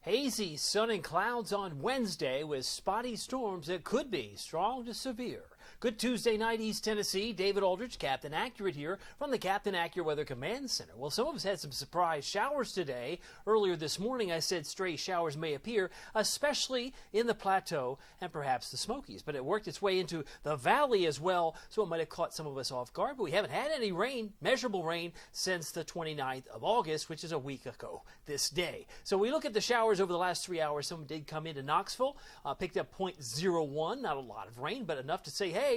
Hazy, sun and clouds on Wednesday with spotty storms that could be strong to severe. Good Tuesday night, East Tennessee. David Aldridge, Captain Accurate here from the Captain Accurate Weather Command Center. Well, some of us had some surprise showers today. Earlier this morning, I said stray showers may appear, especially in the Plateau and perhaps the Smokies. But it worked its way into the valley as well, so it might have caught some of us off guard. But we haven't had any rain, measurable rain, since the 29th of August, which is a week ago this day. So we look at the showers over the last 3 hours. Some did come into Knoxville, picked up 0.01, not a lot of rain, but enough to say, hey,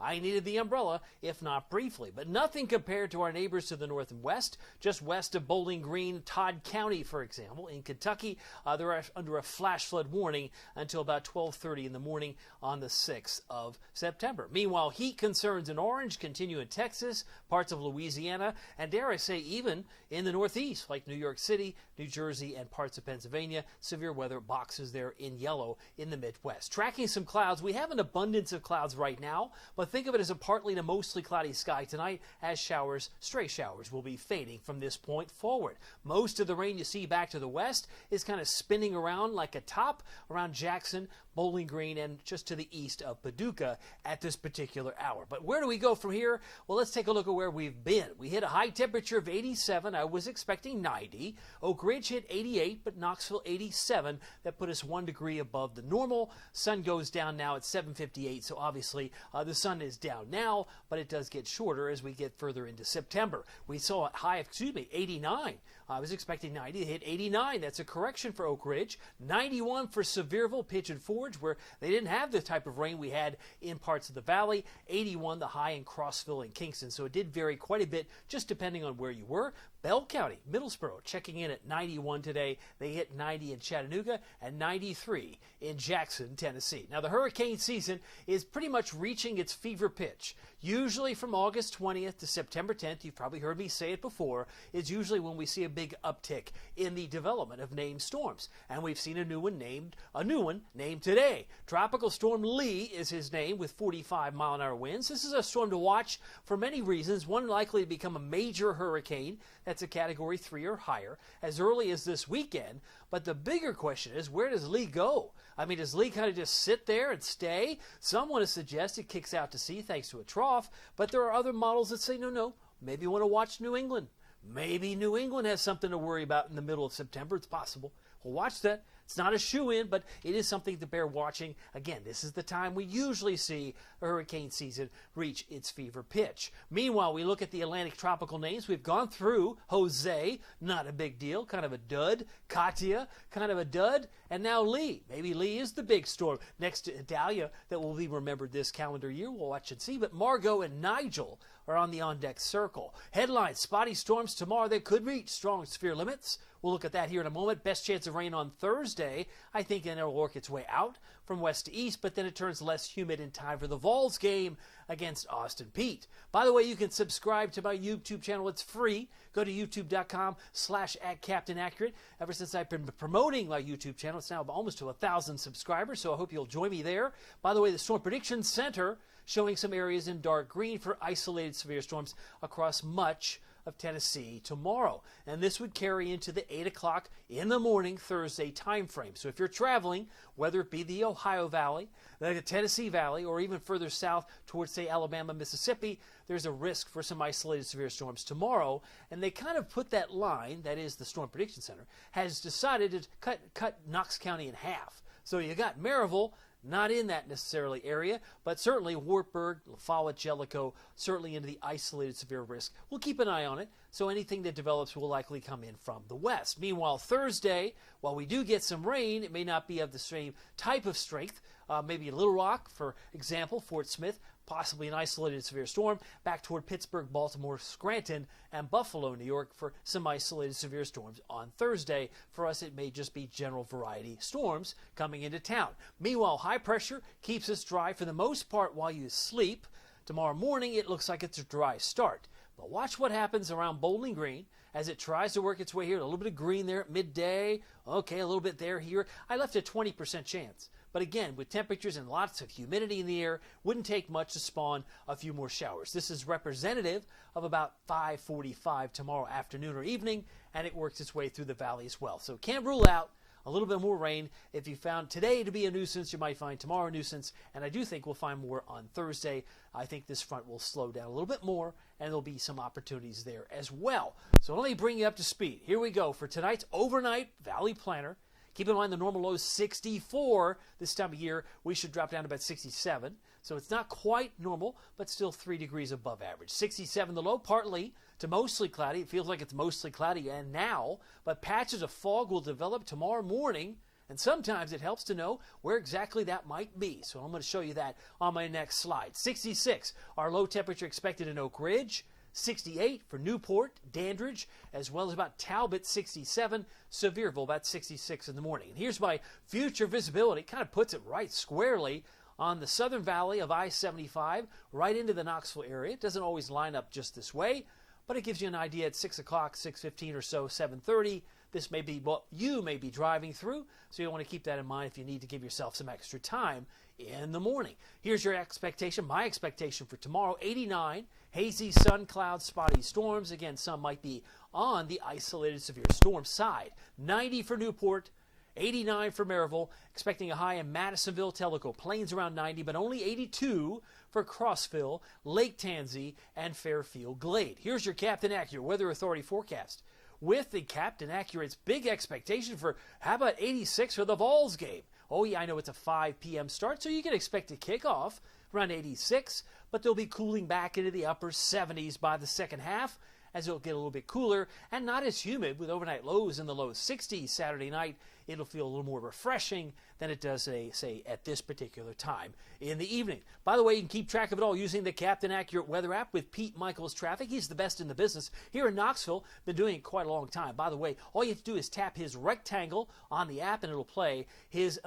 I needed the umbrella, if not briefly. But nothing compared to our neighbors to the north and west, just west of Bowling Green, Todd County, for example. In Kentucky, they're under a flash flood warning until about 12:30 in the morning on the 6th of September. Meanwhile, heat concerns in orange continue in Texas, parts of Louisiana, and dare I say even in the northeast, like New York City, New Jersey, and parts of Pennsylvania. Severe weather boxes there in yellow in the Midwest. Tracking some clouds, we have an abundance of clouds right now, but think of it as a partly to mostly cloudy sky tonight as showers, stray showers, will be fading from this point forward. Most of the rain you see back to the west is kind of spinning around like a top around Jackson, Bowling Green, and just to the east of Paducah at this particular hour. But where do we go from here? Well, let's take a look at where we've been. We hit a high temperature of 87. I was expecting 90. Oak Ridge hit 88, but Knoxville 87. That put us 1 degree above the normal. Sun goes down now at 7:58, so obviously the sun is down now, but it does get shorter as we get further into September. We saw a high of, 89. I was expecting 90. It hit 89. That's a correction for Oak Ridge. 91 for Sevierville, Pigeon Forge, where they didn't have the type of rain we had in parts of the valley. 81, the high in Crossville and Kingston. So it did vary quite a bit, just depending on where you were. Bell County, Middlesboro, checking in at 91 today. They hit 90 in Chattanooga and 93 in Jackson, Tennessee. Now, the hurricane season is pretty much reaching its fever pitch. Usually from August 20th to September 10th, you've probably heard me say it before, is usually when we see a big uptick in the development of named storms. And we've seen a new one named today. Tropical Storm Lee is his name, with 45-mile-an-hour winds. This is a storm to watch for many reasons. One, likely to become a major hurricane. That's a Category 3 or higher as early as this weekend. But the bigger question is, where does Lee go? I mean, does Lee kind of just sit there and stay? Some want to suggest it kicks out to sea thanks to a trough, but there are other models that say, no, maybe you want to watch New England. Maybe New England has something to worry about in the middle of September. It's possible. We'll watch that. It's not a shoe-in, but it is something to bear watching. Again, this is the time we usually see the hurricane season reach its fever pitch. Meanwhile, we look at the Atlantic tropical names. We've gone through Jose, not a big deal, kind of a dud. Katia, kind of a dud. And now Lee. Maybe Lee is the big storm next to Idalia that will be remembered this calendar year. We'll watch and see. But Margot and Nigel are on the on-deck circle. Headlines, spotty storms tomorrow that could reach strong severe limits. We'll look at that here in a moment. Best chance of rain on Thursday. I think then it'll work its way out from west to east, but then it turns less humid in time for the Vols game against Austin Peay. By the way, you can subscribe to my YouTube channel. It's free. Go to youtube.com/@CaptainAccurate. Ever since I've been promoting my YouTube channel, it's now almost to 1,000 subscribers, so I hope you'll join me there. By the way, the Storm Prediction Center showing some areas in dark green for isolated severe storms across much of Tennessee tomorrow. And this would carry into the 8 o'clock in the morning Thursday time frame. So if you're traveling, whether it be the Ohio Valley, the Tennessee Valley, or even further south towards, say, Alabama, Mississippi, there's a risk for some isolated severe storms tomorrow. And they kind of put that line, that is the Storm Prediction Center, has decided to cut Knox County in half. So you got Maryville, not in that necessarily area, but certainly Wartburg, La Follette, Jellicoe, certainly into the isolated severe risk. We'll keep an eye on it, so anything that develops will likely come in from the west. Meanwhile, Thursday, while we do get some rain, it may not be of the same type of strength. Maybe Little Rock, for example, Fort Smith, possibly an isolated severe storm, back toward Pittsburgh, Baltimore, Scranton, and Buffalo, New York, for some isolated severe storms on Thursday. For us, it may just be general variety storms coming into town. Meanwhile, high pressure keeps us dry for the most part while you sleep. Tomorrow morning, it looks like it's a dry start. But watch what happens around Bowling Green as it tries to work its way here. A little bit of green there at midday. Okay, a little bit there, here. I left a 20% chance. But again, with temperatures and lots of humidity in the air, wouldn't take much to spawn a few more showers. This is representative of about 5:45 tomorrow afternoon or evening, and it works its way through the valley as well. So can't rule out a little bit more rain. If you found today to be a nuisance, you might find tomorrow a nuisance, and I do think we'll find more on Thursday. I think this front will slow down a little bit more, and there'll be some opportunities there as well. So let me bring you up to speed. Here we go for tonight's overnight Valley Planner. Keep in mind the normal low is 64. This time of year, we should drop down to about 67. So it's not quite normal, but still 3 degrees above average. 67 the low, partly to mostly cloudy. It feels like it's mostly cloudy and now, but patches of fog will develop tomorrow morning, and sometimes it helps to know where exactly that might be. So I'm going to show you that on my next slide. 66, our low temperature expected in Oak Ridge. 68 for Newport, Dandridge, as well as about Talbot, 67, Sevierville, about 66 in the morning. And here's my future visibility. Kind of puts it right squarely on the southern valley of I-75, right into the Knoxville area. It doesn't always line up just this way, but it gives you an idea at 6 o'clock, 6:15 or so, 7:30. This may be what you may be driving through, so you want to keep that in mind if you need to give yourself some extra time in the morning. Here's your expectation, my expectation for tomorrow, 89, hazy sun, clouds, spotty storms. Again, some might be on the isolated severe storm side. 90 for Newport, 89 for Maryville, expecting a high in Madisonville, Tellico Plains around 90, but only 82 for Crossville, Lake Tansy, and Fairfield Glade. Here's your Captain Accurate Weather Authority forecast. With the Captain Accurate's big expectation for, how about 86 for the Vols game? Oh yeah, I know it's a 5 p.m. start, so you can expect a kickoff around 86, but they'll be cooling back into the upper 70s by the second half as it'll get a little bit cooler and not as humid with overnight lows in the low 60s Saturday night. It'll feel a little more refreshing than it does, say, at this particular time in the evening. By the way, you can keep track of it all using the Captain Accurate Weather app with Pete Michaels Traffic. He's the best in the business here in Knoxville. Been doing it quite a long time. By the way, all you have to do is tap his rectangle on the app and it'll play his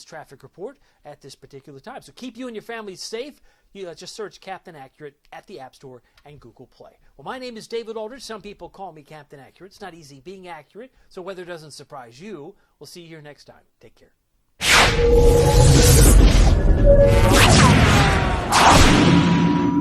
traffic report at this particular time. So keep you and your family safe. You just search Captain Accurate at the App Store and Google Play. Well, my name is David Aldridge. Some people call me Captain Accurate. It's not easy being accurate, so weather doesn't surprise you. We'll see you here next time. Take care.